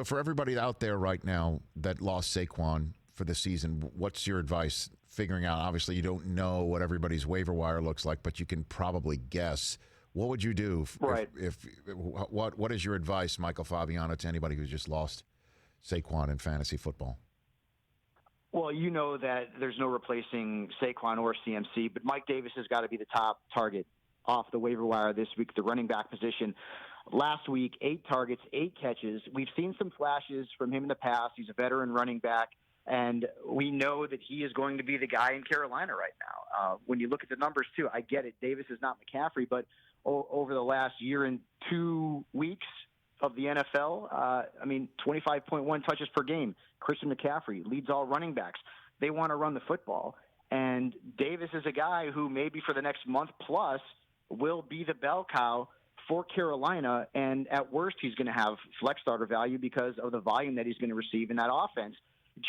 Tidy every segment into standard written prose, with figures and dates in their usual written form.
For everybody out there right now that lost Saquon for the season, what's your advice? Figuring out, obviously, you don't know what everybody's waiver wire looks like, but you can probably guess. What would you do? Right. What is your advice, Michael Fabiano, to anybody who's just lost Saquon in fantasy football? Well, you know that there's no replacing Saquon or CMC, but Mike Davis has got to be the top target off the waiver wire this week, the running back position. Last week, 8 targets, 8 catches. We've seen some flashes from him in the past. He's a veteran running back, and we know that he is going to be the guy in Carolina right now. When you look at the numbers, too, I get it. Davis is not McCaffrey, but over the last year and 2 weeks of the NFL, 25.1 touches per game. Christian McCaffrey leads all running backs. They want to run the football, and Davis is a guy who maybe for the next month plus will be the bell cow for Carolina, and at worst, he's going to have flex starter value because of the volume that he's going to receive in that offense.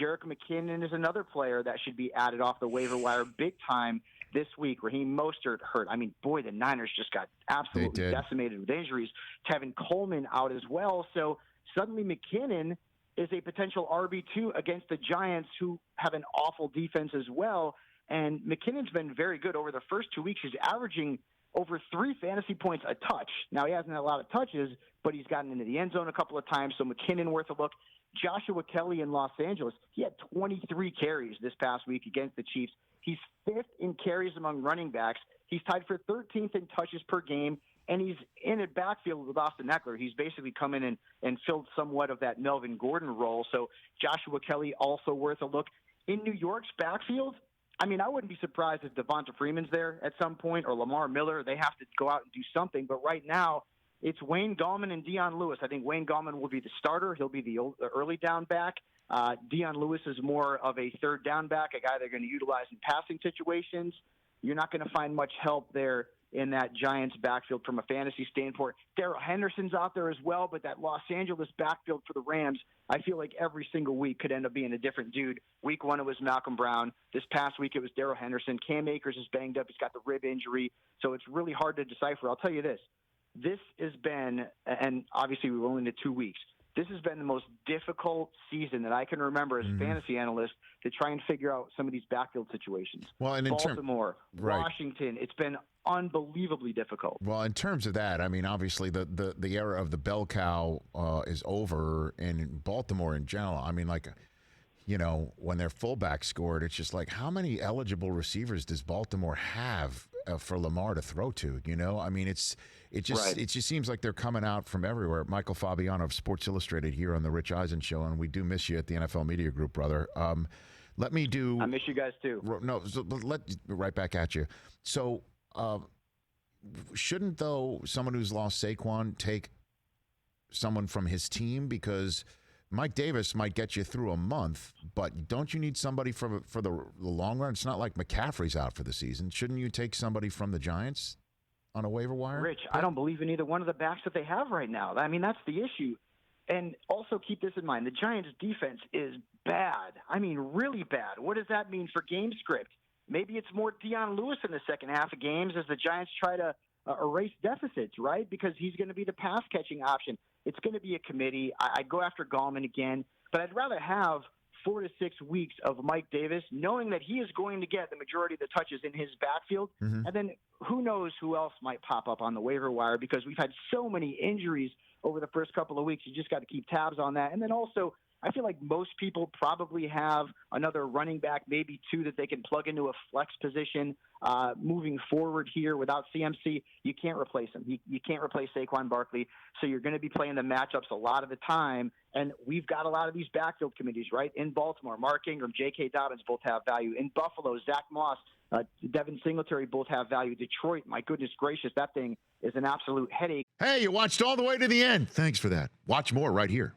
Jerick McKinnon is another player that should be added off the waiver wire big time this week. Raheem Mostert hurt. I mean, boy, the Niners just got absolutely decimated with injuries. Tevin Coleman out as well. So suddenly McKinnon is a potential RB2 against the Giants, who have an awful defense as well. And McKinnon's been very good over the first 2 weeks. He's averaging over 3 fantasy points a touch. Now, he hasn't had a lot of touches, but he's gotten into the end zone a couple of times, so McKinnon worth a look. Joshua Kelly in Los Angeles, he had 23 carries this past week against the Chiefs. He's 5th in carries among running backs. He's tied for 13th in touches per game, and he's in a backfield with Austin Eckler. He's basically come in and filled somewhat of that Melvin Gordon role, so Joshua Kelly also worth a look. In New York's backfield, I mean, I wouldn't be surprised if Devonta Freeman's there at some point, or Lamar Miller. They have to go out and do something. But right now, it's Wayne Gallman and Dion Lewis. I think Wayne Gallman will be the starter. He'll be the early down back. Dion Lewis is more of a third down back, a guy they're going to utilize in passing situations. You're not going to find much help there in that Giants backfield from a fantasy standpoint. Darrell Henderson's out there as well, but that Los Angeles backfield for the Rams, I feel like every single week could end up being a different dude. Week 1, it was Malcolm Brown. This past week, it was Darrell Henderson. Cam Akers is banged up. He's got the rib injury, so it's really hard to decipher. I'll tell you this. This has been, and obviously we're only into 2 weeks, this has been the most difficult season that I can remember as a fantasy analyst to try and figure out some of these backfield situations. Well, and Baltimore, Washington, it's been unbelievably difficult. Well, in terms of that, I mean, obviously the era of the bell cow is over in Baltimore in general. I mean, like, you know, when their fullback scored, it's just like, how many eligible receivers does Baltimore have for Lamar to throw to? You know, I mean, it just seems like they're coming out from everywhere. Michael Fabiano of Sports Illustrated here on the Rich Eisen Show, and we do miss you at the NFL Media Group, brother. I miss you guys too. No, so right back at you. So, shouldn't, though, someone who's lost Saquon take someone from his team? Because Mike Davis might get you through a month, but don't you need somebody for the long run? It's not like McCaffrey's out for the season. Shouldn't you take somebody from the Giants on a waiver wire? Rich, I don't believe in either one of the backs that they have right now. I mean, that's the issue. And also keep this in mind. The Giants' defense is bad. I mean, really bad. What does that mean for game script? Maybe it's more Dion Lewis in the second half of games as the Giants try to erase deficits, right? Because he's going to be the pass-catching option. It's going to be a committee. I'd go after Gallman again, but I'd rather have 4 to 6 weeks of Mike Davis, knowing that he is going to get the majority of the touches in his backfield. And then who knows who else might pop up on the waiver wire, because we've had so many injuries over the first couple of weeks. You just got to keep tabs on that. And then also, I feel like most people probably have another running back, maybe 2, that they can plug into a flex position moving forward here. Without CMC, you can't replace him. You can't replace Saquon Barkley, so you're going to be playing the matchups a lot of the time. And we've got a lot of these backfield committees, right? In Baltimore, Mark Ingram, J.K. Dobbins both have value. In Buffalo, Zach Moss, Devin Singletary both have value. Detroit, my goodness gracious, that thing is an absolute headache. Hey, you watched all the way to the end. Thanks for that. Watch more right here.